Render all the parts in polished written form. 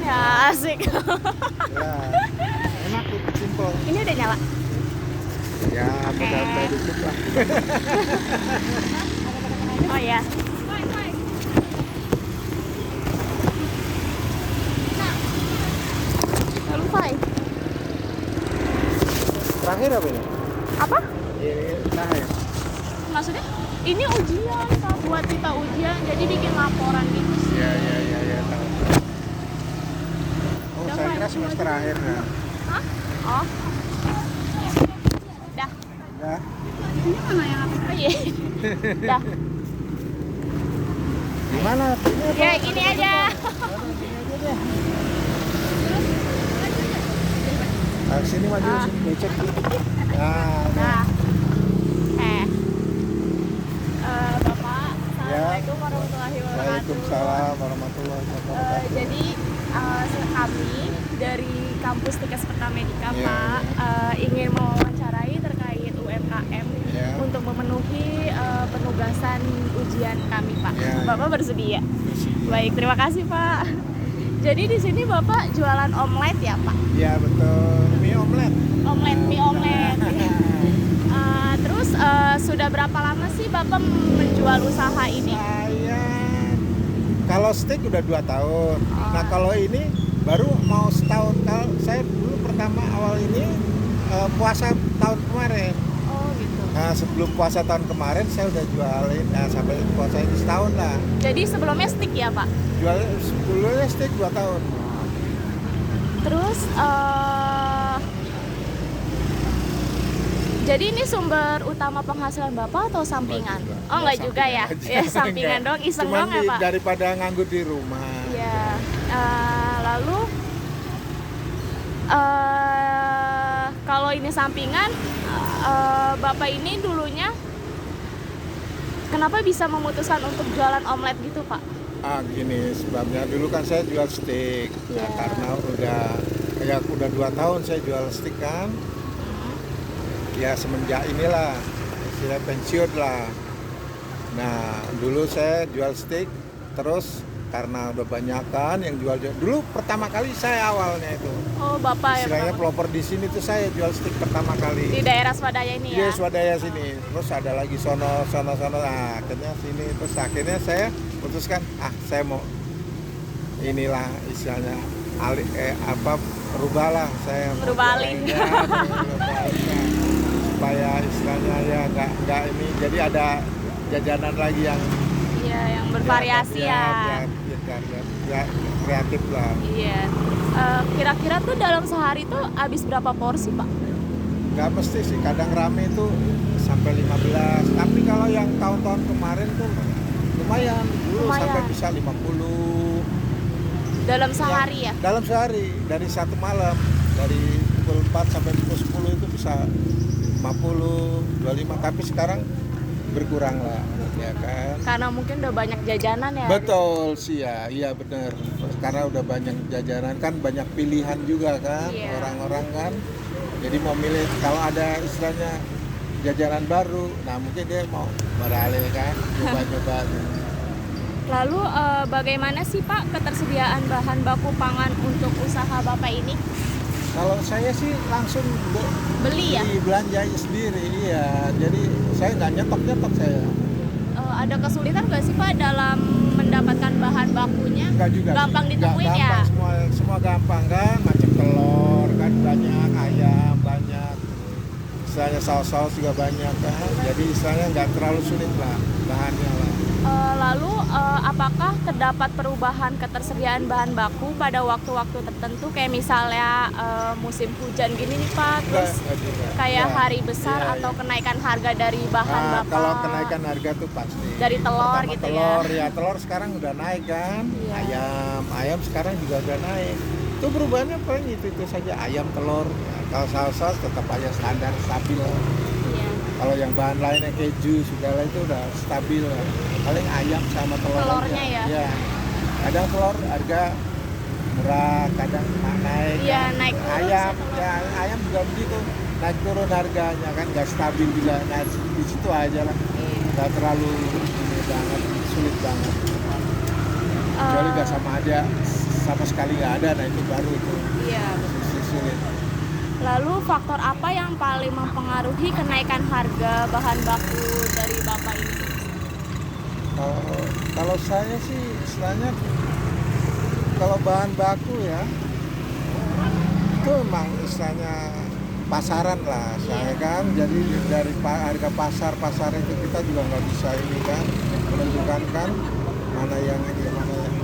Ya, asik. Ya, enak tuh, simple. Ini udah nyala. Ya, modal dikit lah. Oh ya. Lalu Fai. Terakhir apa ini? Apa? Terakhir. Maksudnya? Ini ujian, Kak, buat kita ujian. Jadi bikin laporan gitu sih. Ya, tahu. Oh, Udah, saya Fai, kira semester aja. akhir ya. Hah? Oh. Dah. Ya. Ini mana yang apa? Oh iya. Dah. Gimana? Ya, ini aja. Nah, sini maju, sini becek. Nah. Bapak, Assalamualaikum warahmatullahi wabarakatuh. Waalaikumsalam warahmatullahi wabarakatuh. Jadi kami dari kampus Tikes Pertamedika, Ya, Pak, ingin mewawancarai terkait UMKM Ya. untuk memenuhi penugasan ujian kami, Pak. Ya, Bapak bersedia? Bersedia. Baik, terima kasih, Pak. Jadi di sini Bapak jualan omelet ya, Pak? Ya, betul. Mie omelet. Mie omelet. Terus sudah berapa lama sih Bapak menjual usaha ini? Saya kalau steak udah 2 tahun. Nah, kalau ini baru mau setahun. Kalau saya dulu pertama awal ini puasa tahun kemarin. Oh gitu. Nah, sebelum puasa tahun kemarin saya udah jualin. Nah, sampai puasa ini setahun lah. Jadi sebelumnya stick ya, Pak? Jual sebelumnya steak 2 tahun. Terus jadi ini sumber utama penghasilan Bapak atau sampingan? Oh, enggak juga ya? Ya, sampingan dong, iseng Cuman dong ya, Pak? daripada nganggur di rumah. Iya. Lalu kalau ini sampingan, Bapak ini dulunya kenapa bisa memutuskan untuk jualan omelet gitu, Pak? Gini sebabnya dulu kan saya jual steak. Nah, karena udah 2 tahun saya jual steak kan. Ya semenjak inilah istilah pensiun lah. Nah, dulu saya jual steak, terus karena udah banyak kan yang jual dulu pertama kali saya awalnya itu. Oh, Bapak ya. Istilahnya pelopor di sini tuh saya jual steak pertama kali. Di daerah Swadaya ini ya? Iya, Swadaya sini. Terus ada lagi sono. Nah, akhirnya sini. Terus akhirnya saya putuskan, saya mau inilah istilahnya rubahlah saya. Merubah alih. Supaya istilahnya ya nggak ini. Jadi ada jajanan lagi yang Iya, yang bervariasi ya. Kreatif lah. Iya. Kira-kira tuh dalam sehari tuh habis berapa porsi, Pak? Nggak mesti sih, kadang rame itu sampai 15. Tapi kalau yang tahun-tahun kemarin tuh lumayan. Dulu sampai bisa 50. Dalam sehari ya? Dalam sehari, dari satu malam. Dari pukul 4 sampai pukul 10 itu bisa 50, 25. Tapi sekarang berkurang lah, ya kan? Karena mungkin udah banyak jajanan ya? Betul sih ya, iya bener. Karena udah banyak jajanan kan, banyak pilihan juga kan, Iya. orang-orang kan. Jadi mau milih, kalau ada istilahnya jajanan baru, nah mungkin dia mau beralih kan, coba-coba. Lalu bagaimana sih Pak ketersediaan bahan baku pangan untuk usaha Bapak ini? Kalau saya sih langsung Beli ya? belanja sendiri, iya. Jadi saya nggak nyetok saya. Ada kesulitan nggak sih Pak dalam mendapatkan bahan bakunya? Enggak juga. Gampang sih. ditemuin Nggak ya? gampang, semua gampang kan, macam telur kan banyak, ayam banyak. Istilahnya saus-saus juga banyak kan. Jadi istilahnya nggak terlalu sulit lah bahannya lah. Lalu apakah terdapat perubahan ketersediaan bahan baku pada waktu-waktu tertentu kayak misalnya musim hujan gini nih Pak, terus kayak hari besar atau kenaikan harga dari bahan baku? Kalau kenaikan harga tuh pasti. Dari telur pertama gitu telur, ya? telur sekarang udah naik kan. Iya. Ayam sekarang juga udah naik. Itu perubahannya paling itu saja, ayam, telur. Kalau saus tetap aja standar stabil. Iya. Kalau yang bahan lainnya keju segala itu udah stabil. Paling ayam sama Telurnya aja. ya? Iya. Kadang telur harga murah, kadang naik. Iya, naik turun Ayam, sih telur. ya ayam juga begitu. Naik turun harganya kan, nggak stabil juga. Nah, di situ aja lah. Iya. Nggak terlalu ini banget, sulit banget. Kecuali nggak sama sekali nggak ada, nah itu baru itu Iya, betul. sulit. Lalu faktor apa yang paling mempengaruhi kenaikan harga bahan baku dari Bapak ini? Kalau saya sih istilahnya kalau bahan baku ya itu emang istilahnya pasaran lah saya kan, jadi dari harga pasar itu kita juga nggak bisa ini kan menentukan kan mana yang ini mana yang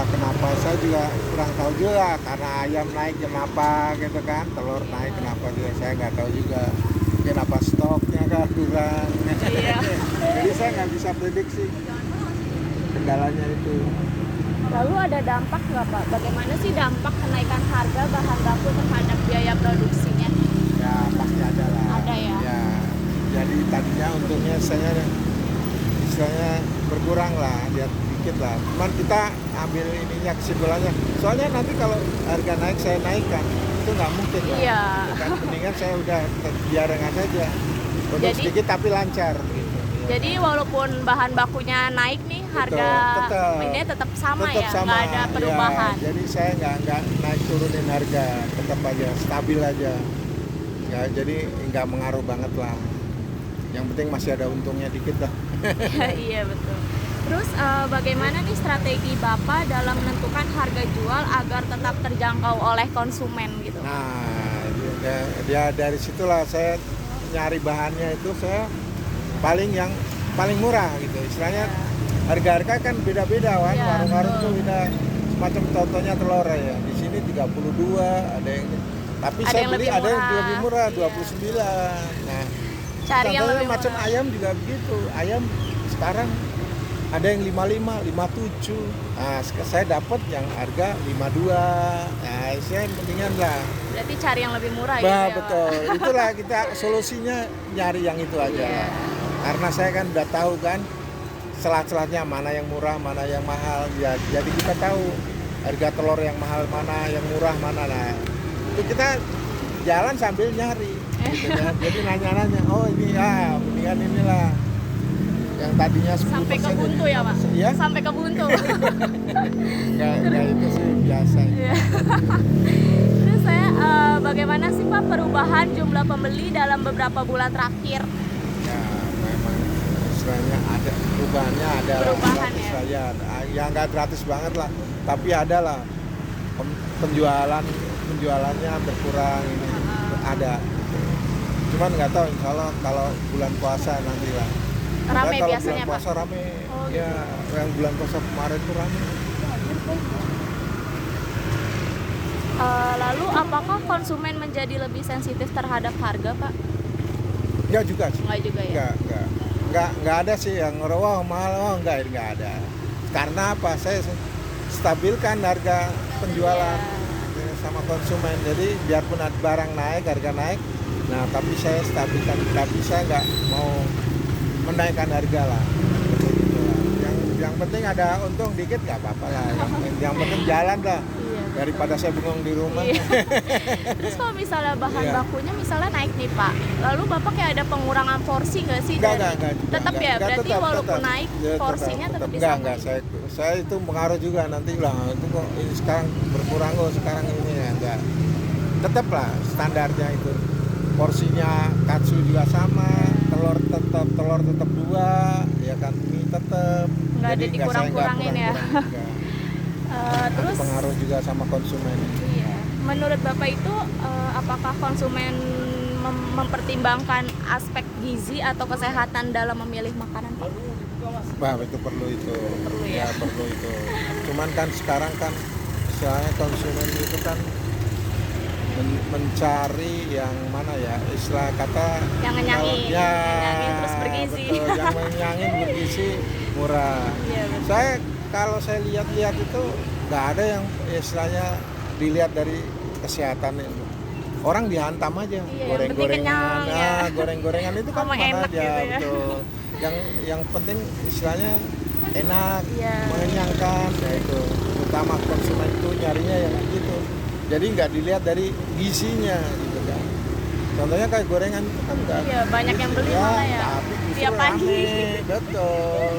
kenapa saya juga kurang tahu juga karena ayam naik kenapa gitu kan, telur naik kenapa juga saya nggak tahu juga, mungkin apa stoknya kan kurang. Iya. Jadi saya nggak bisa prediksi kendalanya itu. Lalu ada dampak nggak Pak? Bagaimana sih dampak kenaikan harga bahan baku terhadap biaya produksinya? Ya pasti ada lah. Ada ya? Ya, jadi tadinya untungnya saya istilahnya berkurang lah, lihat dikit lah. Cuman kita ambil ininya kesimpulannya. Soalnya nanti kalau harga naik saya naikkan, itu nggak mungkin lah. Iya. Kan mendingan saya udah biarangan aja. Untuk sedikit tapi lancar. Gitu. Jadi walaupun bahan bakunya naik nih, harga ini tetap sama tetap ya, sama. nggak ada perubahan. Ya, jadi saya nggak naik turunin harga, tetap aja stabil aja. Ya jadi nggak mengaruh banget lah. Yang penting masih ada untungnya dikit lah. Iya betul. Terus bagaimana nih strategi Bapak dalam menentukan harga jual agar tetap terjangkau oleh konsumen gitu? Nah, dia dari situlah saya nyari bahannya itu saya yang paling murah gitu. Istilahnya harga-harga kan beda-beda kan. Ya, Warung-warung betul. tuh beda semacam contohnya telur ya. Di sini 32, ada yang tapi Ada saya yang beli lebih ada yang murah. lebih murah Iya. 29. Nah, Cari yang contohnya lebih macam murah. ayam juga begitu. Ayam sekarang ada yang 55, 57. Nah, saya dapat yang harga 52. Nah, saya mendingan lah. Berarti cari yang lebih murah gitu Bah, ya, Pak? betul. Itulah kita solusinya nyari yang itu aja. Iya. Karena saya kan udah tahu kan celah-celahnya mana yang murah, mana yang mahal. Ya, jadi kita tahu harga telur yang mahal mana, yang murah mana. Nah, itu kita jalan sambil nyari. Gitu kan. Jadi nanya-nanya, oh ini ya, mendingan inilah. Yang tadinya 10% Sampai ke buntu ya, Pak? Iya? Sampai ke buntu. Nggak itu sih biasa. Iya. Terus saya bagaimana sih Pak perubahan jumlah pembeli dalam beberapa bulan terakhir? Ya memang istilahnya ada perubahannya, ada Perubahan gratis ya? aja. Ya nggak gratis banget lah, tapi ada lah penjualannya berkurang ini ada. Cuman nggak tahu insya Allah kalau bulan puasa nanti lah. Rame Kalau biasanya bulan Pak? puasa rame. Oh, Ya yang bulan puasa kemarin tuh rame. Lalu apakah konsumen menjadi lebih sensitif terhadap harga Pak? Ya juga sih. Enggak juga ya? Nggak ada sih yang wah mahal, nggak ada. Karena apa? Saya stabilkan harga penjualan sama konsumen. Jadi biarpun ada barang naik, harga naik, nah tapi saya stabilkan. Tapi saya nggak mau menaikkan harga lah. Yang penting ada untung dikit nggak apa-apa lah. Yang penting jalan lah. Iya. Daripada saya bengong di rumah. Iya. Terus kalau misalnya bahan Iya. bakunya misalnya naik nih Pak, lalu Bapak kayak ada pengurangan porsi nggak sih? Enggak. Tetap ya, berarti walaupun naik Ya, porsinya tetap bisa. Enggak, saya itu pengaruh juga nanti lah itu kok ini sekarang berkurang kok sekarang ini ya enggak. Tetap lah standarnya itu. Porsinya katsu juga sama, telur tetap 2, ya kan mie tetap. Nggak ada Jadi nggak, saya nggak dikurang-kurangin ya. kurang-kurang juga. Terus Pengaruh juga sama konsumen. iya, menurut Bapak itu apakah konsumen mempertimbangkan aspek gizi atau kesehatan dalam memilih makanan Pak? Bah, itu perlu itu. Perlu ya? Perlu itu. Cuman kan sekarang kan istilahnya konsumen itu kan mencari yang mana ya, istilah kata Yang ngenyangin, ya, ngenyangin terus bergizi. betul, yang mengenyangin bergizi murah. Iya, betul. Kalau saya lihat-lihat itu nggak ada yang istilahnya dilihat dari kesehatan itu. Orang dihantam aja, Iya, goreng-gorengan, yang penting kenyang, ya. goreng-gorengan itu kan Sama mana enak aja, gitu ya. betul. Yang penting istilahnya enak, Iya. mengenyangkan, ya itu. Utama konsumen itu nyarinya yang gitu. Jadi nggak dilihat dari gizinya gitu kan. Contohnya kayak gorengan itu kan enggak. Iya, banyak yang beli malah ya. Tapi justru Tiap pagi. rame, betul.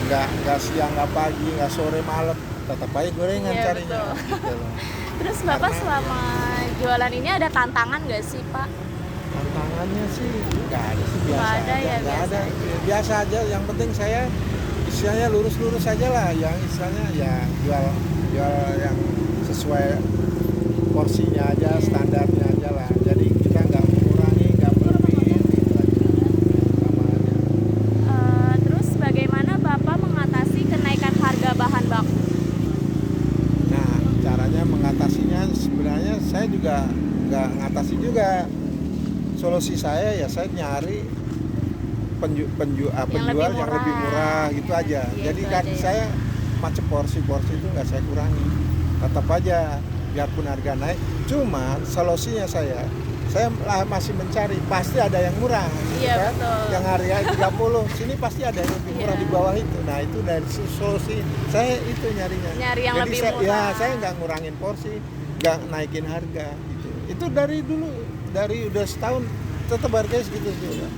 nggak siang, nggak pagi, nggak sore, malam, tetap aja gorengan Iya, carinya. betul. Gitu loh. Terus Bapak Karena- selama jualan ini ada tantangan nggak sih Pak? Tantangannya sih nggak ada sih, biasa Nggak ada aja, ya, nggak biasa ada, aja. biasa aja. Yang penting saya istilahnya lurus-lurus aja lah, yang istilahnya ya jual yang sesuai porsinya aja, Iya. standarnya aja lah. Jadi kita nggak mengurangi, nggak melebihin, gitu aja sama aja. Terus bagaimana Bapak mengatasi kenaikan harga bahan baku? Nah, caranya mengatasinya sebenarnya saya juga nggak ngatasi juga. Solusi saya ya saya nyari penjual lebih yang lebih murah gitu aja. Iya, Jadi itu kan aja ya. saya macam porsi itu nggak saya kurangi. Tetap aja biarpun harga naik. Cuman solusinya saya masih mencari, pasti ada yang murah gitu Iya, kan. betul. Yang harga 30, sini pasti ada yang lebih murah Iya. di bawah itu. Nah, itu dari solusi saya itu nyarinya. Nyari yang Jadi lebih saya, murah. ya saya nggak ngurangin porsi, nggak naikin harga gitu. Itu dari dulu, dari udah setahun tetap harganya segitu juga.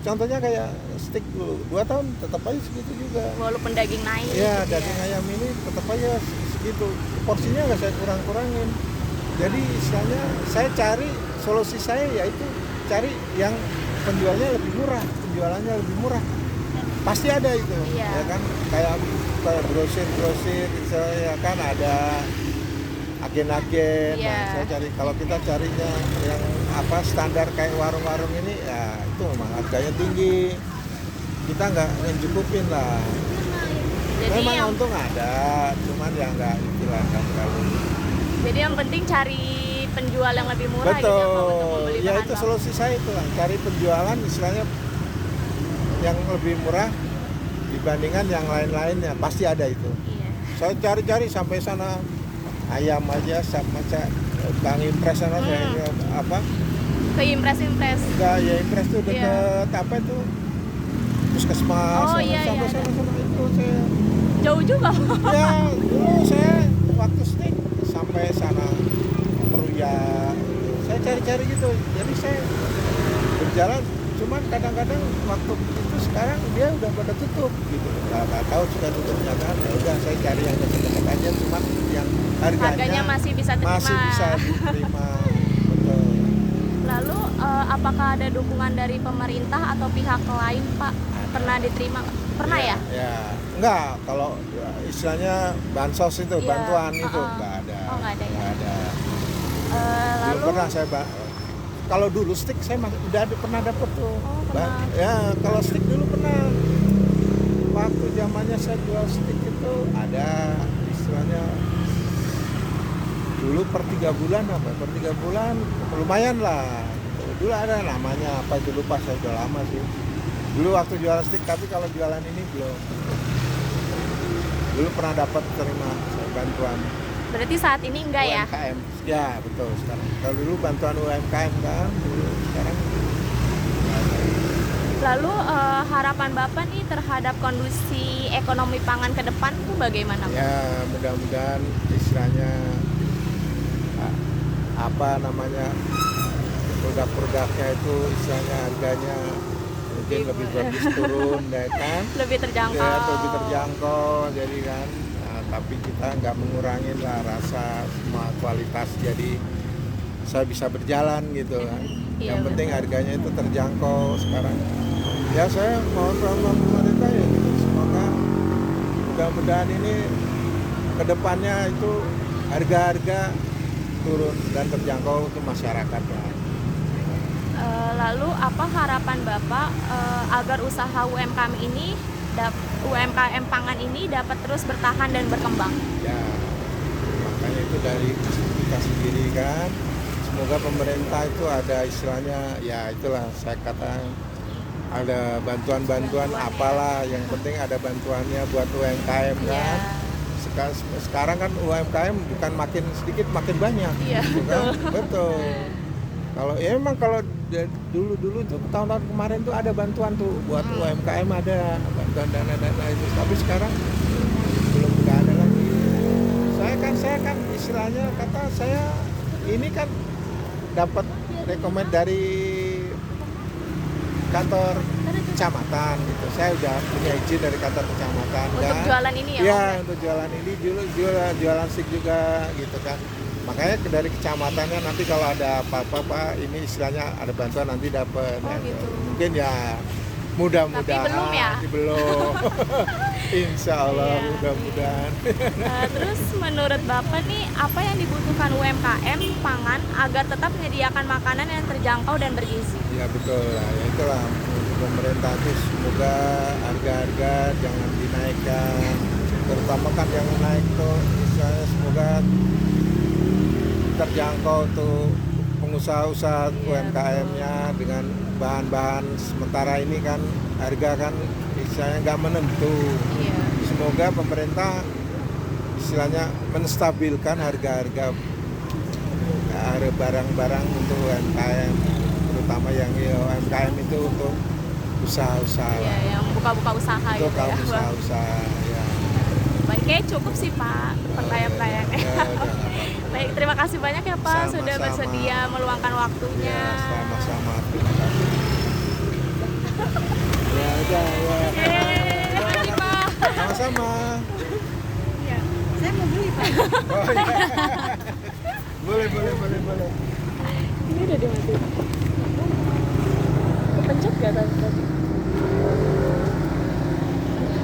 Contohnya kayak steak dulu, 2 tahun tetap aja segitu juga. Walaupun daging naik. Ya, gitu daging ayam ini tetap aja segitu. Porsinya nggak saya kurang-kurangin. Jadi istilahnya saya cari, solusi saya yaitu cari yang penjualnya lebih murah, penjualannya lebih murah. Pasti ada itu, Iya. ya kan? Kayak grosir, misalnya kan ada agen-agen. Iya. Nah, saya cari, kalau kita carinya yang apa standar kayak warung-warung ini, ya itu memang harganya tinggi. Kita nggak mencukupin lah. Jadi Memang yang untung ada, cuman ya nggak itulah nggak terlalu. Jadi yang penting cari penjual yang lebih murah gitu ya Pak, untuk Betul, membeli ya bahan itu baku. solusi saya itu lah, cari penjualan istilahnya yang lebih murah dibandingkan yang lain-lainnya, pasti ada itu. Iya. Saya cari-cari sampai sana, ayam aja sama Bang Impres sana saya apa? Ke Impres. Enggak, ya Impres tuh Iya. deket apa itu? Puskesmas Oh, sana, iya, sampai iya, sana itu saya. Jauh juga. Ya, dulu saya waktu steak sampai sana Peruya, saya cari-cari gitu. Jadi saya berjalan, cuman kadang-kadang waktu itu sekarang dia udah pada tutup gitu. Nggak tahu sudah tutupnya kan. Ya udah saya cari yang dekat-dekat aja, cuman yang Harganya masih bisa terima. masih bisa diterima. Betul. Lalu apakah ada dukungan dari pemerintah atau pihak lain Pak? Pernah diterima? Pernah ya? Ya, enggak. Kalau istilahnya bansos itu, Iya, bantuan itu uh-uh. enggak ada. Oh, nggak ada ya? Nggak ada. Lalu Belum pernah saya kalau dulu stick saya pernah dapet tuh. Oh, pernah. Ya, kalau stick dulu pernah. Waktu zamannya saya jual stick itu ada istilahnya dulu per 3 bulan apa? Per 3 bulan lumayan lah. Dulu ada namanya apa itu lupa, saya udah lama sih. Dulu waktu jual stick, tapi kalau jualan ini belum. Dulu pernah dapat terima bantuan. berarti saat ini enggak ya? UMKM. Ya, betul sekarang. Kalau dulu bantuan UMKM kan, dulu sekarang nggak ada. Lalu harapan Bapak nih terhadap kondisi ekonomi pangan ke depan itu bagaimana Pak? Ya, mudah-mudahan istilahnya apa namanya produk-produknya itu istilahnya harganya mungkin lebih bagus turun, ya kan? Lebih terjangkau. Ya, lebih terjangkau, jadi kan. Nah, tapi kita nggak mengurangi lah rasa semua kualitas, jadi saya bisa berjalan gitu kan. Iya, Yang penting betul. harganya itu terjangkau sekarang. Ya saya mohon sama pemerintah ya gitu, semoga mudah-mudahan ini kedepannya itu harga-harga turun dan terjangkau untuk masyarakat lah. Lalu apa harapan Bapak agar usaha UMKM pangan ini dapat terus bertahan dan berkembang? Ya, makanya itu dari kita sendiri kan. Semoga pemerintah itu ada istilahnya, ya itulah saya kata ada bantuan-bantuan apalah, yang penting ada bantuannya buat UMKM kan. Sekarang kan UMKM bukan makin sedikit makin banyak. Iya, gitu kan? Betul. Kalau ya memang kalau dulu tuh tahun-tahun kemarin tuh ada bantuan tuh buat UMKM, ada bantuan dana itu, tapi sekarang belum nggak ada lagi. Saya kan istilahnya kata saya ini kan dapat rekomend dari kantor kecamatan gitu. Saya udah punya izin dari kantor kecamatan Untuk kan. jualan ini ya? Iya, Om, ya? untuk jualan ini jualan stick juga gitu kan. Makanya dari kecamatannya nanti kalau ada apa-apa Pak, ini istilahnya ada bantuan nanti dapat. Oh, gitu. Mungkin ya mudah-mudahan. Tapi belum ya? Belum. Insya Allah Iya. mudah-mudahan. Terus menurut Bapak nih, apa yang dibutuhkan UMKM pangan agar tetap menyediakan makanan yang terjangkau dan bergizi? Ya betul lah, ya itulah pemerintah itu semoga harga-harga jangan dinaikkan, terutama kan yang naik tuh misalnya semoga terjangkau untuk pengusaha-usaha UMKM-nya dengan bahan-bahan sementara ini kan harga kan istilahnya nggak menentu. Iya. Semoga pemerintah istilahnya menstabilkan harga-harga barang-barang untuk UMKM, terutama yang UMKM itu untuk usaha-usaha. Iya, yang buka-buka usaha Untuk gitu ya, Bang. usaha-usaha ya. Baik, kayaknya cukup sih Pak pertanyaan-pertanyaannya. Ya, udah nggak apa-apa. Baik, terima kasih banyak ya Pak sudah Sama-sama. bersedia meluangkan waktunya. Ya, sama-sama. Terima kasih. Ya, udah, ya. Yeay, makasih Pak. Sama-sama. Iya. Saya mau beli Pak. Oh, iya. Boleh. Ini udah dimatiin.